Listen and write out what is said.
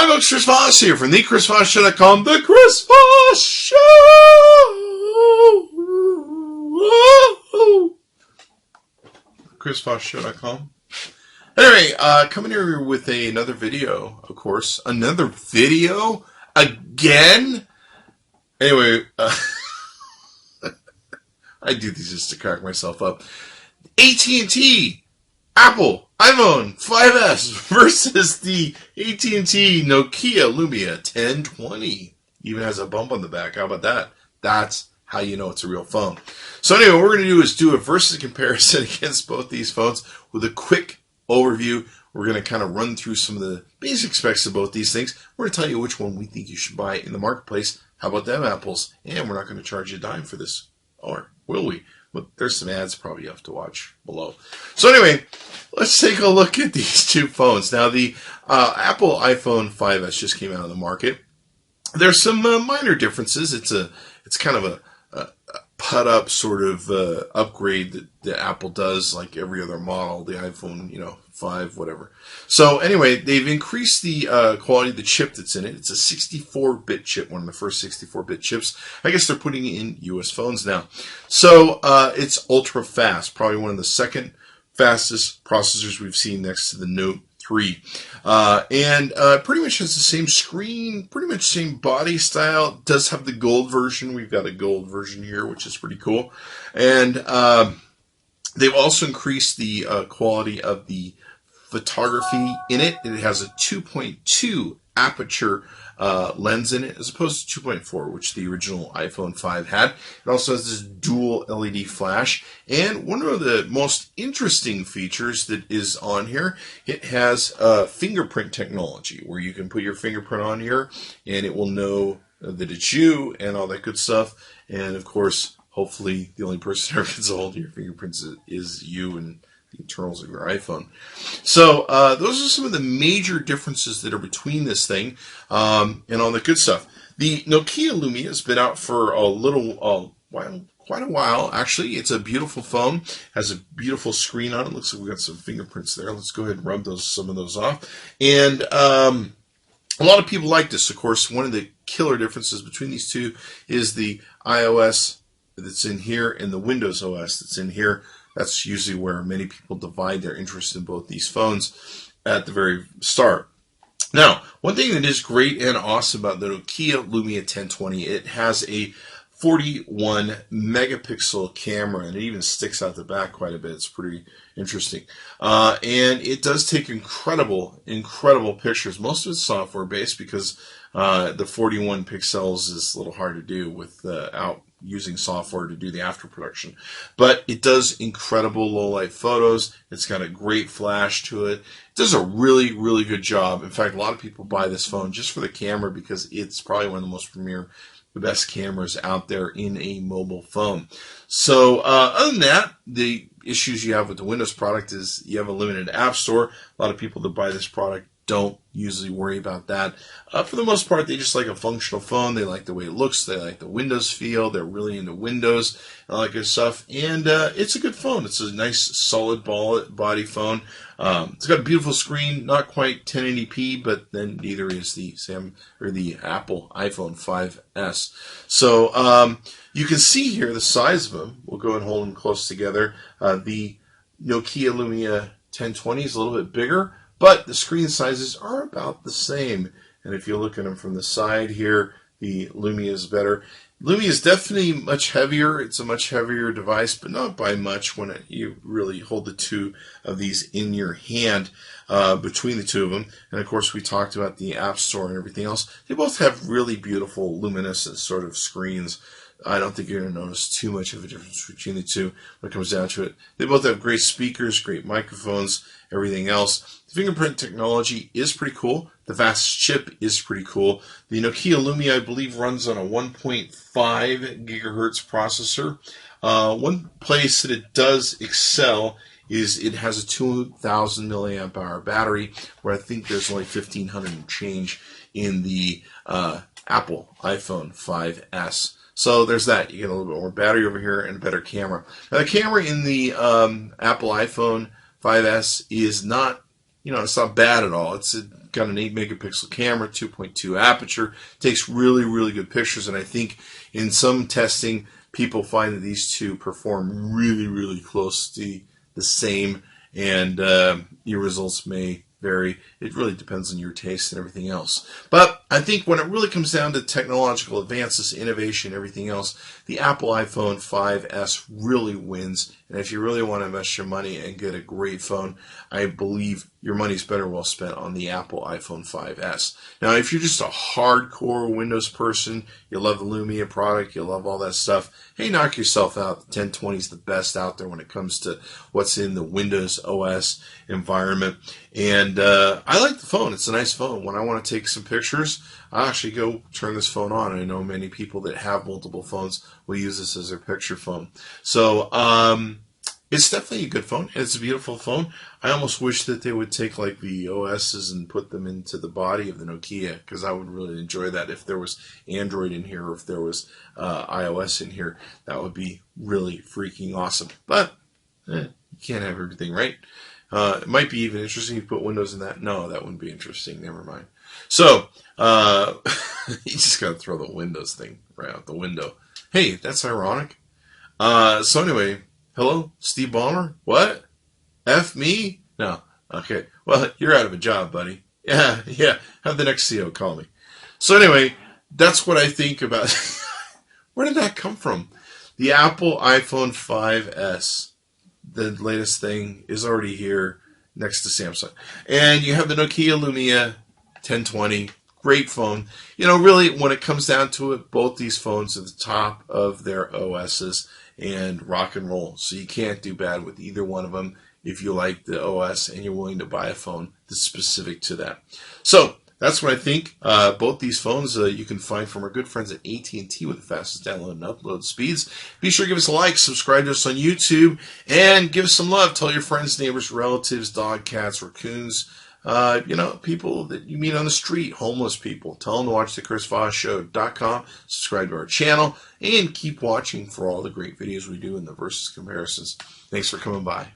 Hi folks, Chris Voss here from the ChrisVossShow.com, the Chris Voss Show! ChrisVossShow.com. Anyway, coming here with another video, of course. Another video? Again? Anyway, I do these just to crack myself up. AT&T, Apple, iPhone 5S versus the AT&T Nokia Lumia 1020. Even has a bump on the back. How about that? That's how you know it's a real phone. So anyway, what we're going to do is do a versus comparison against both these phones with a quick overview. We're going to kind of run through some of the basic specs of both these things. We're going to tell you which one we think you should buy in the marketplace. How about them apples? And we're not going to charge you a dime for this. Or will we? Well, there's some ads probably you have to watch below. So anyway, let's take a look at these two phones. Now, the Apple iPhone 5S just came out on the market. There's some minor differences. It's kind of a put-up sort of upgrade that Apple does, like every other model, the iPhone, 5, whatever. So anyway, they've increased the quality of the chip that's in it. It's a 64-bit chip, one of the first 64-bit chips. I guess they're putting it in U.S. phones now. So it's ultra-fast, probably one of the second fastest processors we've seen next to the Note 3. And pretty much has the same screen, pretty much same body style. It does have the gold version. We've got a gold version here, which is pretty cool. And they've also increased the quality of the photography in it. It has a 2.2 aperture lens in it, as opposed to 2.4, which the original iPhone 5 had. It also has this dual LED flash. And one of the most interesting features that is on here, it has fingerprint technology, where you can put your fingerprint on here, and it will know that it's you and all that good stuff. And of course, hopefully the only person who ever gets a hold of your fingerprints is you and the internals of your iPhone. So those are some of the major differences that are between this thing and all the good stuff. The Nokia Lumia has been out for a little while, quite a while actually. It's a beautiful phone, has a beautiful screen on it. Looks like we got some fingerprints there. Let's go ahead and rub some of those off. And a lot of people like this. Of course, one of the killer differences between these two is the iOS that's in here and the Windows OS that's in here. That's usually where many people divide their interest in both these phones at the very start. Now, one thing that is great and awesome about the Nokia Lumia 1020, it has a 41 megapixel camera, and it even sticks out the back quite a bit. It's pretty interesting. And it does take incredible pictures. Most of it's software based because the 41 pixels is a little hard to do without using software to do the after production. But it does incredible low light photos. It's got a great flash to it. It does a really, really good job. In fact, a lot of people buy this phone just for the camera because it's probably one of the most the best cameras out there in a mobile phone. So other than that, the issues you have with the Windows product is you have a limited app store. A lot of people that buy this product don't usually worry about that. For the most part, they just like a functional phone. They like the way it looks. They like the Windows feel. They're really into Windows and all that good stuff. And it's a good phone. It's a nice, solid body phone. It's got a beautiful screen, not quite 1080p, but then neither is the Apple iPhone 5S. So you can see here the size of them. We'll go and hold them close together. The Nokia Lumia 1020 is a little bit bigger, but the screen sizes are about the same. And if you look at them from the side here, the Lumia is better. Lumia is definitely much heavier. It's a much heavier device, but not by much when you really hold the two of these in your hand between the two of them. And of course, we talked about the App Store and everything else. They both have really beautiful luminescent sort of screens. I don't think you're going to notice too much of a difference between the two when it comes down to it. They both have great speakers, great microphones, everything else. The fingerprint technology is pretty cool. The fast chip is pretty cool. The Nokia Lumia, I believe, runs on a 1.5 gigahertz processor. One place that it does excel is it has a 2,000 milliamp hour battery, where I think there's only 1,500 and change in the Apple iPhone 5S. So there's that. You get a little bit more battery over here and a better camera. Now, the camera in the Apple iPhone 5S is not, it's not bad at all. It's got an 8 megapixel camera, 2.2 aperture, takes really, really good pictures, and I think in some testing, people find that these two perform really, really close to the same, and your results may vary. It really depends on your taste and everything else. But I think when it really comes down to technological advances, innovation, everything else, the Apple iPhone 5S really wins. And if you really want to invest your money and get a great phone, I believe your money's better well spent on the Apple iPhone 5S. Now, if you're just a hardcore Windows person, you love the Lumia product, you love all that stuff, hey, knock yourself out. The 1020 is the best out there when it comes to what's in the Windows OS environment. And I like the phone. It's a nice phone. When I want to take some pictures, I actually go turn this phone on. I know many people that have multiple phones will use this as their picture phone. So it's definitely a good phone. It's a beautiful phone. I almost wish that they would take like the OSs and put them into the body of the Nokia, because I would really enjoy that. If there was Android in here, or if there was iOS in here, that would be really freaking awesome. But you can't have everything, right? It might be even interesting if you put Windows in that. No, that wouldn't be interesting. Never mind. So, you just got to throw the Windows thing right out the window. Hey, that's ironic. So anyway, hello, Steve Ballmer? What? F me? No. Okay. Well, you're out of a job, buddy. Yeah. Have the next CEO call me. So anyway, that's what I think about. Where did that come from? The Apple iPhone 5S. The latest thing is already here next to Samsung. And you have the Nokia Lumia 1020. Great phone. You know, really, when it comes down to it, both these phones are the top of their OSs and rock and roll. So you can't do bad with either one of them if you like the OS and you're willing to buy a phone that's specific to that. So that's what I think. Both these phones you can find from our good friends at AT&T with the fastest download and upload speeds. Be sure to give us a like, subscribe to us on YouTube, and give us some love. Tell your friends, neighbors, relatives, dog, cats, raccoons, people that you meet on the street, homeless people. Tell them to watch the ChrisVossShow.com, subscribe to our channel, and keep watching for all the great videos we do in the versus comparisons. Thanks for coming by.